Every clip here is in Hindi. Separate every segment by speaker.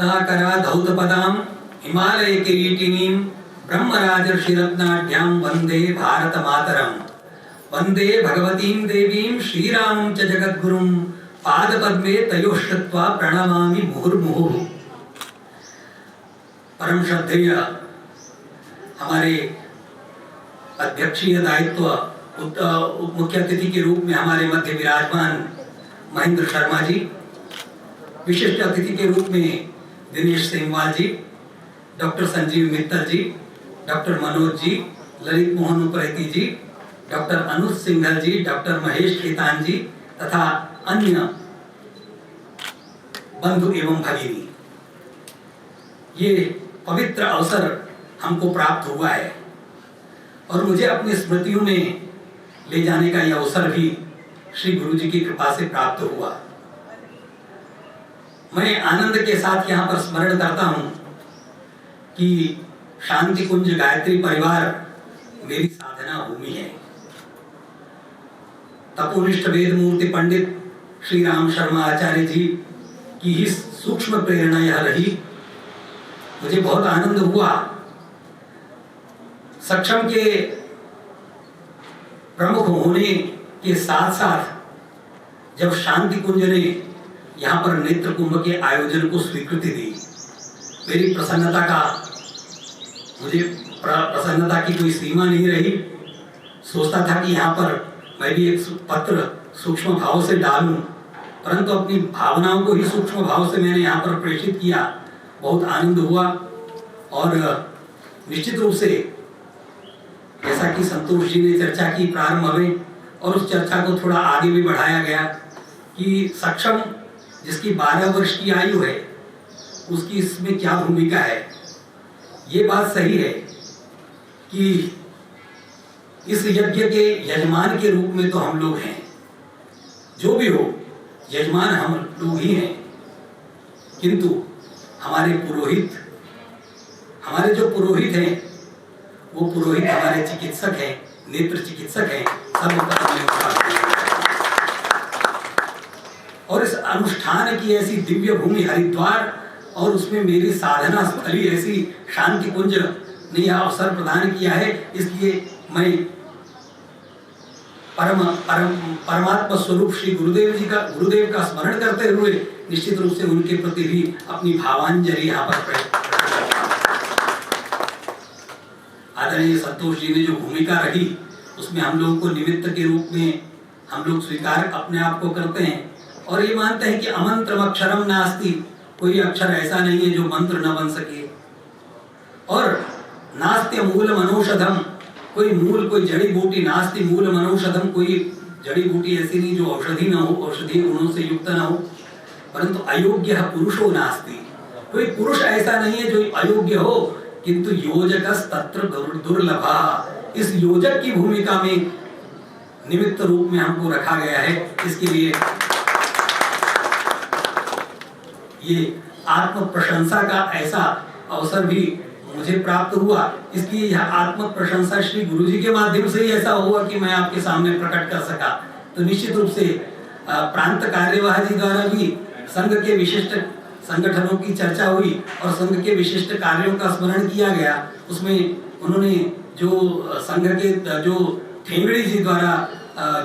Speaker 1: रत्नाकरा धौतपदां हिमालय किरीटिनीं ब्रह्मराजर्षिरत्नाढ्यां वंदे भारत मातरम। वंदे भगवतीं देवीं श्रीरामं च जगद्गुरुं पादपद्मे तयोः श्रुत्वा प्रणमामि मुहुर्मुहुः। परम श्रद्धेय हमारे अध्यक्षीय दायित्व मुख्य अतिथि के रूप में हमारे मध्य विराजमान महेंद्र शर्मा जी, विशिष्ट अतिथि के रूप में दिनेश सिंहवाल जी, डॉक्टर संजीव मित्तल जी, डॉक्टर मनोज जी, ललित मोहन उप्रेती जी, डॉक्टर अनुज सिंघल जी, डॉक्टर महेश खेतान जी तथा अन्य बंधु एवं भगिनी, ये पवित्र अवसर हमको प्राप्त हुआ है और मुझे अपनी स्मृतियों में ले जाने का यह अवसर भी श्री गुरु जी की कृपा से प्राप्त हुआ। मैं आनंद के साथ यहाँ पर स्मरण करता हूँ कि शांति कुंज गायत्री परिवार मेरी साधना भूमि है। तपोनिष्ठ वेद मूर्ति पंडित श्री राम शर्मा आचार्य जी की ही सूक्ष्म प्रेरणा यह रही। मुझे बहुत आनंद हुआ। सक्षम के प्रमुख होने के साथ साथ जब शांति कुंज ने यहाँ पर नेत्र कुंभ के आयोजन को स्वीकृति दी, मेरी प्रसन्नता की कोई सीमा नहीं रही। सोचता था कि यहाँ पर मैं भी एक पत्र सूक्ष्म भाव से डालूं, परंतु अपनी भावनाओं को ही सूक्ष्म भाव से मैंने यहाँ पर प्रेषित किया। बहुत आनंद हुआ और निश्चित रूप से जैसा कि संतोष जी ने चर्चा की प्रारंभ में, और उस चर्चा को थोड़ा आगे भी बढ़ाया गया कि सक्षम जिसकी 12 वर्ष की आयु है उसकी इसमें क्या भूमिका है। ये बात सही है कि इस यज्ञ के यजमान के रूप में तो हम लोग हैं, जो भी हो यजमान हम लोग ही हैं, किंतु हमारे जो पुरोहित हैं वो पुरोहित हमारे चिकित्सक हैं, नेत्र चिकित्सक हैं, और इस अनुष्ठान की ऐसी दिव्य भूमि हरिद्वार और उसमें मेरी साधना स्थली ऐसी शांति कुंज ने यह अवसर प्रदान किया है। इसलिए मैं परमात्मा स्वरूप श्री गुरुदेव का स्मरण करते हुए निश्चित रूप से उनके प्रति भी अपनी भावांजलि यहाँ पर आदरणीय संतोष जी ने जो भूमिका रही उसमें हम लोगों को निमित्त के रूप में हम लोग स्वीकार अपने आप को करते हैं और ये मानते हैं कि अमंत्रम अक्षरम नास्ति, कोई अक्षर ऐसा नहीं है जो मंत्र न बन सके, और नास्त्य मूल मनौषधम, कोई जड़ी बूटी, नास्ति मूल मनौषधम, कोई जड़ी बूटी ऐसी नहीं जो औषधि न हो, औषधीय गुणों से युक्त न हो। परंतु अयोग्य पुरुषो नास्ति, कोई पुरुष ऐसा नहीं है जो अयोग्य हो, किंतु योजकस तत्र दुर्लभा, इस योजक की भूमिका में निमित्त रूप में हमको रखा गया है। इसके लिए ये आत्म प्रशंसा का ऐसा अवसर भी मुझे प्राप्त हुआ। इसलिए यह आत्म प्रशंसा श्री गुरु जी के माध्यम से ही ऐसा हुआ कि मैं आपके सामने प्रकट कर सका। तो निश्चित रूप से प्रांत कार्यवाह जी द्वारा भी संघ के विशिष्ट संगठनों की चर्चा हुई और संघ के विशिष्ट कार्यों का स्मरण किया गया। उसमें उन्होंने जो संघ के जो ठेंगड़ी जी द्वारा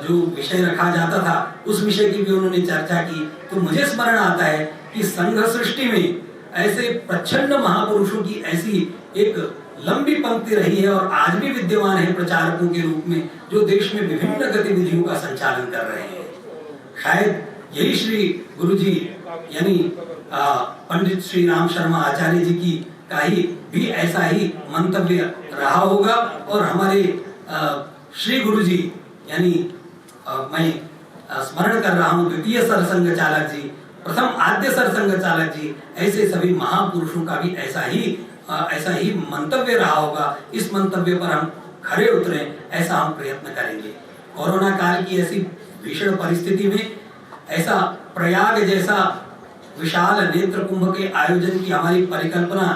Speaker 1: जो विषय रखा जाता था उस विषय की भी उन्होंने चर्चा की। तो मुझे स्मरण आता है कि संघ सृष्टि में ऐसे प्रचंड महापुरुषों की ऐसी एक लंबी पंक्ति रही है और आज भी विद्यमान है प्रचारकों के रूप में, जो देश में विभिन्न गतिविधियों का संचालन कर रहे हैं। शायद यही श्री गुरु जी यानी पंडित श्री राम शर्मा आचार्य जी की का ही भी ऐसा ही मंतव्य रहा होगा। और हमारे श्री गुरु जी यानी मैं स्मरण कर रहा हूँ द्वितीय सरसंघ चालक जी, प्रथम आद्य सरसंघ चालक जी, ऐसे सभी महापुरुषों का भी ऐसा ही मंतव्य रहा होगा। इस मंतव्य पर हम खरे उतरे, ऐसा हम प्रयत्न करेंगे। कोरोना काल की ऐसी भीषण परिस्थिति में ऐसा प्रयाग जैसा विशाल नेत्र कुंभ के आयोजन की हमारी परिकल्पना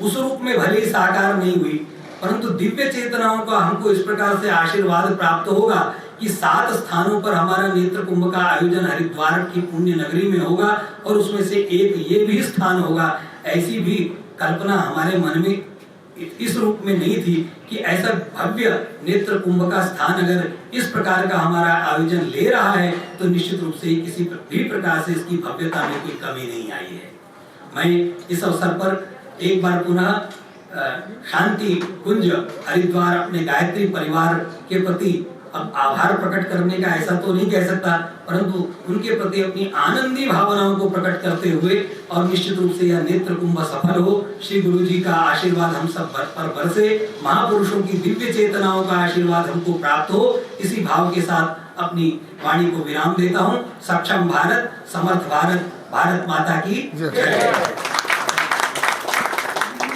Speaker 1: उस रूप में भले ही साकार नहीं हुई, परंतु दिव्य चेतनाओं का हमको इस प्रकार से आशीर्वाद प्राप्त होगा कि 7 स्थानों पर हमारा नेत्र कुंभ का आयोजन हरिद्वार की पुण्य नगरी में होगा और उसमें से एक ये भी स्थान होगा। ऐसी भी कल्पना हमारे मन में इस रूप में नहीं थी कि ऐसा भव्य नेत्र कुंभ का स्थान अगर इस प्रकार का हमारा आयोजन ले रहा है तो निश्चित रूप से किसी भी प्रकार से इसकी भव्यता में कोई कमी नहीं आई है। मैं इस अवसर पर एक बार पुनः शांति कुंज हरिद्वार अपने गायत्री परिवार के प्रति अब आभार प्रकट करने का ऐसा तो नहीं कह सकता, परंतु उनके प्रति अपनी आनंदी भावनाओं को प्रकट करते हुए और निश्चित रूप से यह नेत्र कुंभ सफल हो, श्री गुरु जी का आशीर्वाद हम सब पर बरसे, महापुरुषों की दिव्य चेतनाओं का आशीर्वाद हमको प्राप्त हो, इसी भाव के साथ अपनी वाणी को विराम देता हूँ। सक्षम भारत, समर्थ भारत, भारत माता की जय।